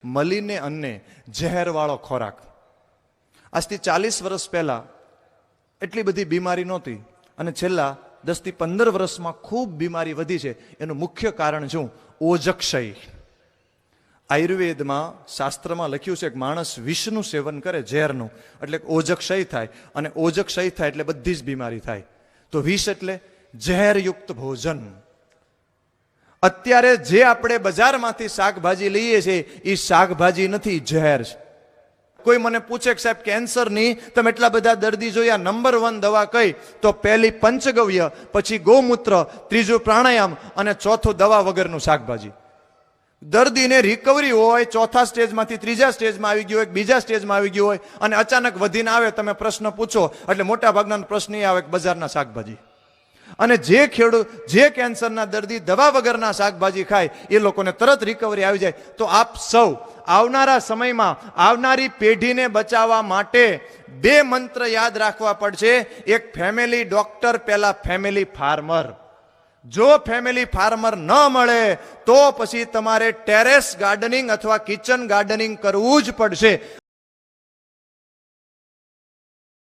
મળીને અન્ને ઝેરવાળો ખોરાક. આજથી 40 વર્ષ પહેલા એટલી બધી બીમારી નહોતી અને છેલ્લા 10 થી 15 વર્ષમાં ખૂબ બીમારી વધી છે. એનું મુખ્ય કારણ શું? ઓજક્ષય. આયુર્વેદમાં શાસ્ત્રમાં લખ્યું છે કે માણસ વિષનું સેવન કરે, ઝેરનું, એટલે ઓજક્ષય થાય, અને ઓજક્ષય થાય એટલે બધી જ બીમારી થાય. તો વિષ એટલે ઝેરયુક્ત ભોજન. અત્યારે જે આપણે બજારમાંથી શાકભાજી લઈએ છીએ એ શાકભાજી નથી, ઝેર છે. કોઈ મને પૂછે કે સાહેબ કેન્સરની તમે એટલા બધા દર્દી જોયા, નંબર 1 દવા કઈ? તો પહેલી પંચગવ્ય, પછી ગૌમૂત્ર, ત્રીજું પ્રાણાયામ અને ચોથું દવા વગરનું શાકભાજી. દર્દીને રિકવરી હોય, ચોથા સ્ટેજમાંથી ત્રીજા સ્ટેજમાં આવી ગયો હોય, બીજા સ્ટેજમાં આવી ગયો હોય, અને અચાનક વધીને આવે, તમે પ્રશ્ન પૂછો એટલે મોટા ભાગના પ્રશ્ન એ આવે કે બજારના શાકભાજી. અને જે ખેડૂત, જે કેન્સરના દર્દી દવા વગરના શાકભાજી ખાય એ લોકોને તરત રિકવરી આવી જાય. તો આપ સૌ આવનારા સમયમાં આવનારી પેઢીને બચાવવા માટે 2 મંત્ર યાદ રાખવા પડશે. એક ફેમિલી ડોક્ટર, પહેલા ફેમિલી ફાર્મર. જો ફેમિલી ફાર્મર ન મળે તો પછી તમારે ટેરેસ ગાર્ડનિંગ અથવા કિચન ગાર્ડનિંગ કરવું જ પડશે.